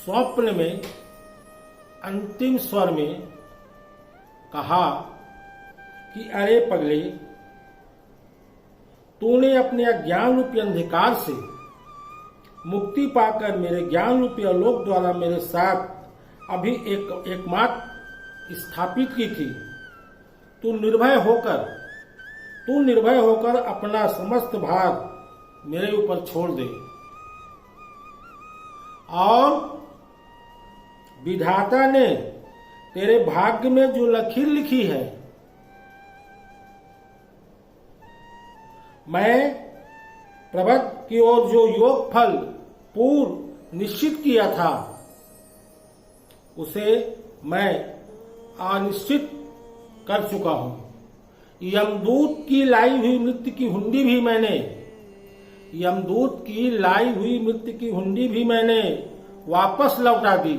स्वप्न में अंतिम स्वर में कहा कि अरे पगले, तूने अपने अज्ञान रूपी अंधकार से मुक्ति पाकर मेरे ज्ञान रूपी आलोक द्वारा मेरे साथ अभी एक मात स्थापित की थी। तू निर्भय होकर अपना समस्त भार मेरे ऊपर छोड़ दे और विधाता ने तेरे भाग्य में जो लकीर लिखी है, मैं प्रभत की ओर जो योग फल पूर्व निश्चित किया था, उसे मैं अनिश्चित कर चुका हूं। यमदूत की लाई हुई मृत्यु की हुंडी भी मैंने वापस लौटा दी।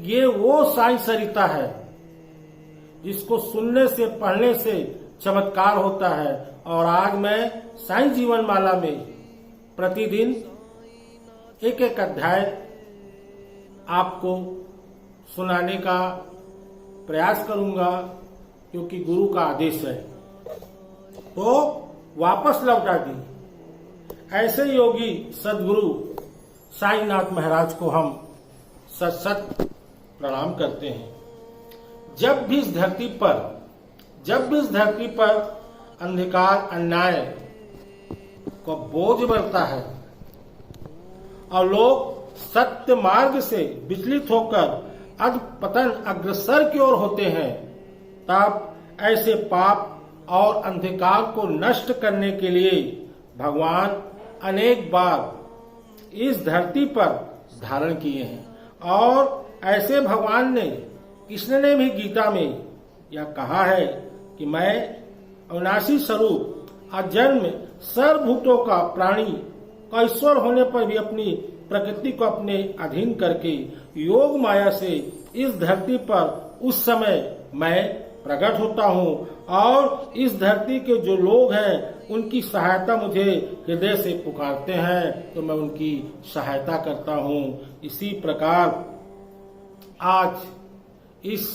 ये वो साई सरिता है जिसको सुनने से पढ़ने से चमत्कार होता है। और आज मैं साई जीवन माला में प्रतिदिन एक एक अध्याय आपको सुनाने का प्रयास करूंगा, क्योंकि गुरु का आदेश है। तो वापस लौटा दी। ऐसे योगी सदगुरु साईनाथ महाराज को हम सत सत प्रणाम करते हैं। जब भी इस धरती पर अंधकार अन्याय को बोझ बढ़ता है और लोग सत्य मार्ग से विचलित होकर अधपतन अग्रसर की ओर होते हैं, तब ऐसे पाप और अंधकार को नष्ट करने के लिए भगवान अनेक बार इस धरती पर धारण किए हैं। और ऐसे भगवान ने, कृष्ण ने भी गीता में यह कहा है कि मैं अविनाशी स्वरूप अजन्म सर्वभूतों का प्राणी का ईश्वर होने पर भी अपनी प्रकृति को अपने अधीन करके योग माया से इस धरती पर उस समय मैं प्रकट होता हूँ। और इस धरती के जो लोग हैं उनकी सहायता मुझे हृदय से पुकारते हैं, तो मैं उनकी सहायता करता हूँ। इसी प्रकार आज इस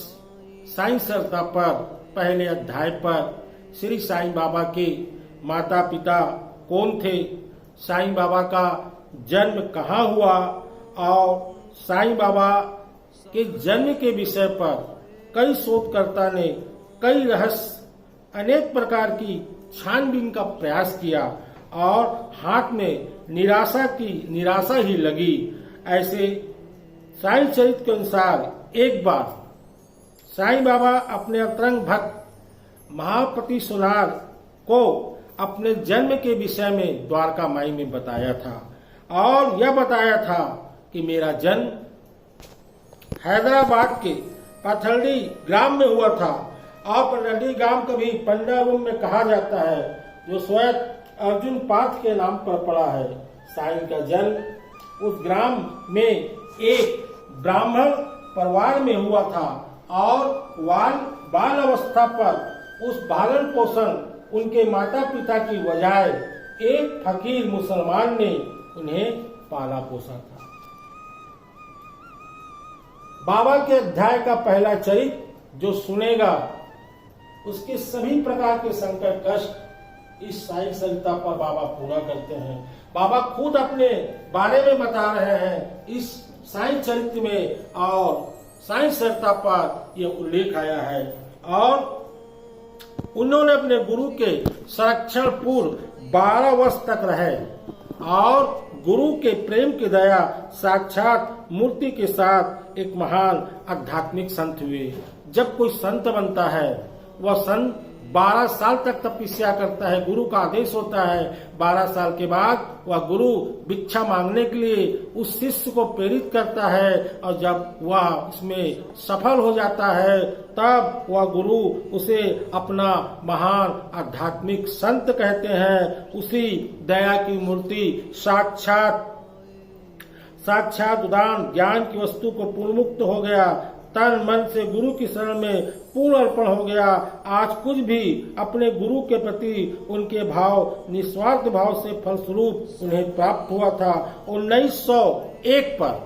साई सरिता पर पहले अध्याय पर श्री साईं बाबा के माता पिता कौन थे, साईं बाबा का जन्म कहाँ हुआ और साईं बाबा के जन्म के विषय पर कई शोधकर्ता ने कई रहस्य अनेक प्रकार की छानबीन का प्रयास किया और हाथ में निराशा ही लगी। ऐसे साईं चरित्र के अनुसार एक बार साईं बाबा अपने अंतरंग भक्त महापति सोनार को अपने जन्म के विषय में द्वारका माई में बताया था और यह बताया था कि मेरा जन्म हैदराबाद के पथलडी ग्राम में हुआ था। और पथलडी ग्राम कभी पंडारूम में कहा जाता है, जो स्वयं अर्जुन पाथ के नाम पर पड़ा है। साईं का जन्म उस ग्राम में एक ब्राह्मण परिवार में हुआ था और बाल अवस्था पर उस पालन पोषण उनके माता पिता की बजाय एक फकीर मुसलमान ने उन्हें पाला पोसा था। बाबा के अध्याय का पहला चरित्र जो सुनेगा, उसके सभी प्रकार के संकट कष्ट इस साई सरिता पर बाबा पूरा करते हैं। बाबा खुद अपने बारे में बता रहे हैं इस साई चरित्र में, और साई सरिता पर यह उल्लेख आया है। और उन्होंने अपने गुरु के संरक्षण पूर्व 12 वर्ष तक रहे और गुरु के प्रेम की दया साक्षात मूर्ति के साथ एक महान आध्यात्मिक संत हुए। जब कोई संत बनता है, वह संत 12 साल तक तपस्या करता है, गुरु का आदेश होता है। 12 साल के बाद वह गुरु भिक्षा मांगने के लिए उस शिष्य को प्रेरित करता है, और जब वह इसमें सफल हो जाता है, तब वह गुरु उसे अपना महान आध्यात्मिक संत कहते हैं। उसी दया की मूर्ति साक्षात उदान ज्ञान की वस्तु को पूर्ण मुक्त हो गया, तन मन से गुरु की शरण में पूर्ण अर्पण हो गया। आज कुछ भी अपने गुरु के प्रति उनके भाव निस्वार्थ भाव से फलस्वरूप उन्हें प्राप्त हुआ था। 1901 पर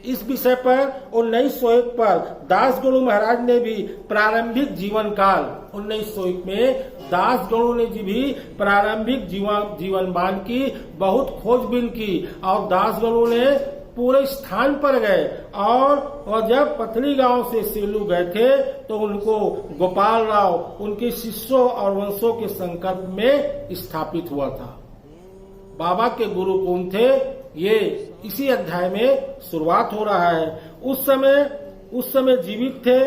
इस विषय पर 1901 पर दास गुरु महाराज ने भी प्रारंभिक जीवन काल 1901 में दास गुरु ने जी भी प्रारंभिक जीवनमान की बहुत खोजबीन की और दास गुरु ने पूरे स्थान पर गए और जब पथली गांव से सेलू गए थे तो उनको गोपाल राव उनके शिष्यों और वंशों के संकल्प में स्थापित हुआ था। बाबा के गुरु कौन थे, ये इसी अध्याय में शुरुआत हो रहा है। उस समय जीवित थे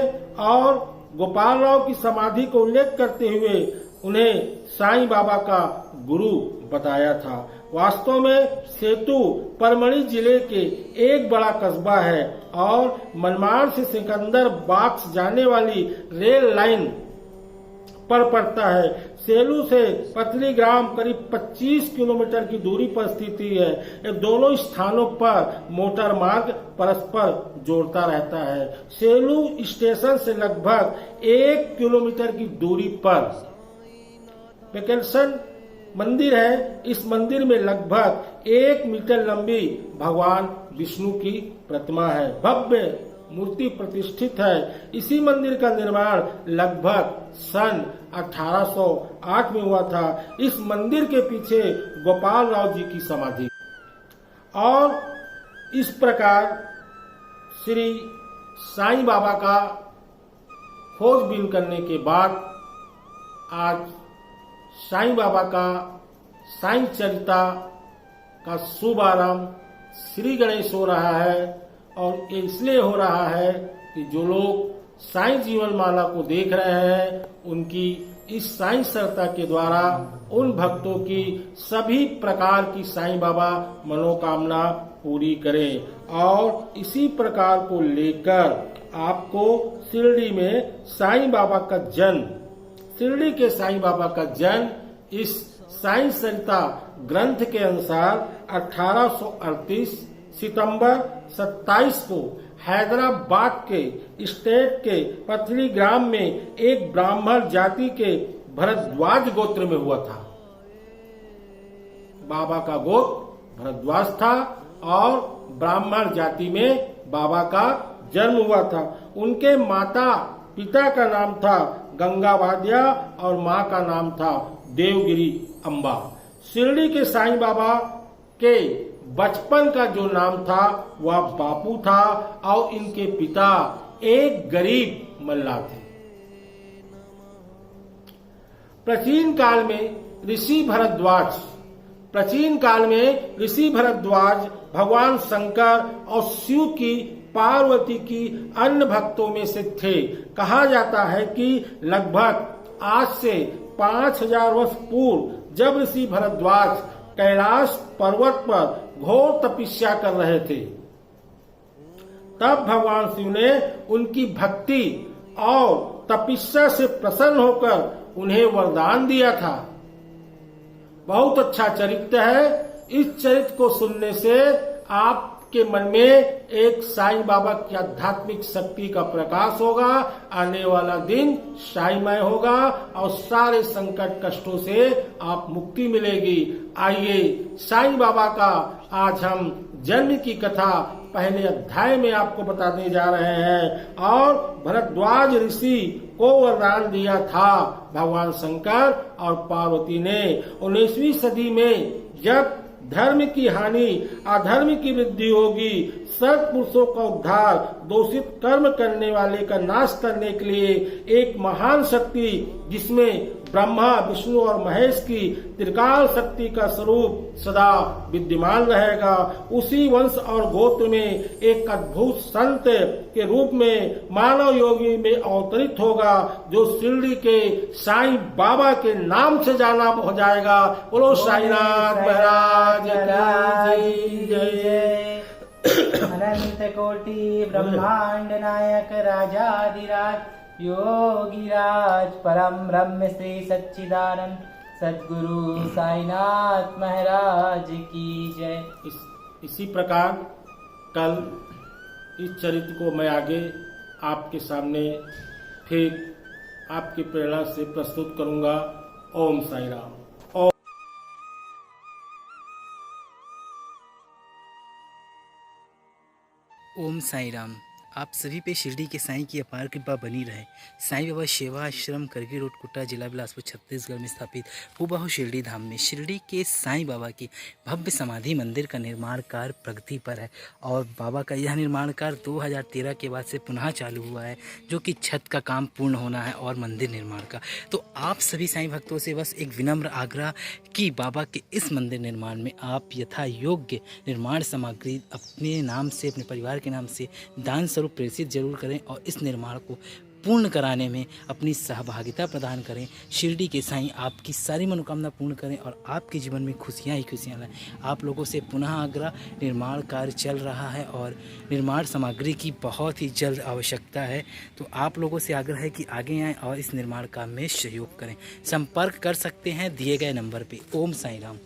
और गोपाल राव की समाधि को उल्लेख करते हुए उन्हें साईं बाबा का गुरु बताया था। वास्तव में सेतु परमणी जिले के एक बड़ा कस्बा है और मनमाड़ से सिकंदर बाग जाने वाली रेल लाइन पर पड़ता है। सेलू से पतली ग्राम करीब 25 किलोमीटर की दूरी पर स्थित है। ये दोनों स्थानों पर मोटर मार्ग परस्पर जोड़ता रहता है। सेलू स्टेशन से लगभग 1 किलोमीटर की दूरी पर वेंकटेश्वर मंदिर है। इस मंदिर में लगभग 1 मीटर लंबी भगवान विष्णु की प्रतिमा है। भव्य मूर्ति प्रतिष्ठित है। इसी मंदिर का निर्माण लगभग सन 1808 में हुआ था। इस मंदिर के पीछे गोपाल राव जी की समाधि और इस प्रकार श्री साईं बाबा का खोजबीन करने के बाद आज साईं बाबा का साईं चरिता का शुभ आरंभ श्री गणेश हो रहा है। और ये इसलिए हो रहा है कि जो लोग साईं जीवन माला को देख रहे हैं उनकी इस साईं सरता के द्वारा उन भक्तों की सभी प्रकार की साईं बाबा मनोकामना पूरी करें। और इसी प्रकार को लेकर आपको शिरडी में साईं बाबा का जन्म, शिरडी के साईं बाबा का जन्म इस साईं सरिता ग्रंथ के अनुसार 1838 सितंबर 27 को हैदराबाद के स्टेट के पथली ग्राम में एक ब्राह्मण जाति के भरद्वाज गोत्र में हुआ था। बाबा का गोत्र भरद्वाज था और ब्राह्मण जाति में बाबा का जन्म हुआ था। उनके माता पिता का नाम था गंगा वाद्या और माँ का नाम था देवगिरी अम्बा। शिरडी के साईं बाबा के बचपन का जो नाम था वह बापू था और इनके पिता एक गरीब मल्लाह थे। प्राचीन काल में ऋषि भरद्वाज भगवान शंकर और शिव की पार्वती की अन्य भक्तों में से थे। कहा जाता है कि लगभग आज से 5000 वर्ष पूर्व जब ऋषि भरद्वाज कैलाश पर्वत पर घोर तपस्या कर रहे थे तब भगवान शिव ने उनकी भक्ति और तपस्या से प्रसन्न होकर उन्हें वरदान दिया था। बहुत अच्छा चरित्र है। इस चरित्र को सुनने से आपके मन में एक साईं बाबा की आध्यात्मिक शक्ति का प्रकाश होगा। आने वाला दिन साईमय होगा और सारे संकट कष्टों से आप मुक्ति मिलेगी। आइए साईं बाबा का आज हम जन्म की कथा पहले अध्याय में आपको बताने जा रहे हैं। और भरद्वाज ऋषि को वरदान दिया था भगवान शंकर और पार्वती ने। 19वीं सदी में जब धर्म की हानि अधर्म की वृद्धि होगी, सत्पुरुषों का उद्धार, दोषित कर्म करने वाले का नाश करने के लिए एक महान शक्ति जिसमें ब्रह्मा विष्णु और महेश की त्रिकाल शक्ति का स्वरूप सदा विद्यमान रहेगा, उसी वंश और गोत्र में एक अद्भुत संत के रूप में मानव योगी में अवतरित होगा जो शिरडी के साईं बाबा के नाम से जाना हो जाएगा। बोलो साईनाथ महाराज की जय। अनंत कोटि ब्रह्मांड नायक राजाधिराज योगीराज परम ब्रह्म श्री सच्चिदानंद सद्गुरु साईनाथ महाराज की जय। इसी प्रकार कल इस चरित्र को मैं आगे आपके सामने फिर आपकी प्रेरणा से प्रस्तुत करूंगा। ओम साई राम। ओम साई राम। आप सभी पे शिरडी के साईं की अपार कृपा बनी रहे। साईं बाबा सेवा आश्रम करगी रोड कुट्टा, जिला बिलासपुर, छत्तीसगढ़ में स्थापित हूबहू शिरडी धाम में शिरडी के साईं बाबा की भव्य समाधि मंदिर का निर्माण कार्य प्रगति पर है और बाबा का यह निर्माण कार्य 2013 के बाद से पुनः चालू हुआ है, जो कि छत का काम पूर्ण होना है और मंदिर निर्माण का। तो आप सभी साईं भक्तों से बस एक विनम्र आग्रह कि बाबा के इस मंदिर निर्माण में आप यथा योग्य निर्माण सामग्री अपने नाम से, अपने परिवार के नाम से दान स्वरूप प्रेषित जरूर करें और इस निर्माण को पूर्ण कराने में अपनी सहभागिता प्रदान करें। शिरडी के साईं आपकी सारी मनोकामना पूर्ण करें और आपके जीवन में खुशियां ही खुशियां लाएं। आप लोगों से पुनः आग्रह, निर्माण कार्य चल रहा है और निर्माण सामग्री की बहुत ही जल्द आवश्यकता है, तो आप लोगों से आग्रह है कि आगे आएँ और इस निर्माण काम में सहयोग करें। संपर्क कर सकते हैं दिए गए नंबर पर। ओम साई राम।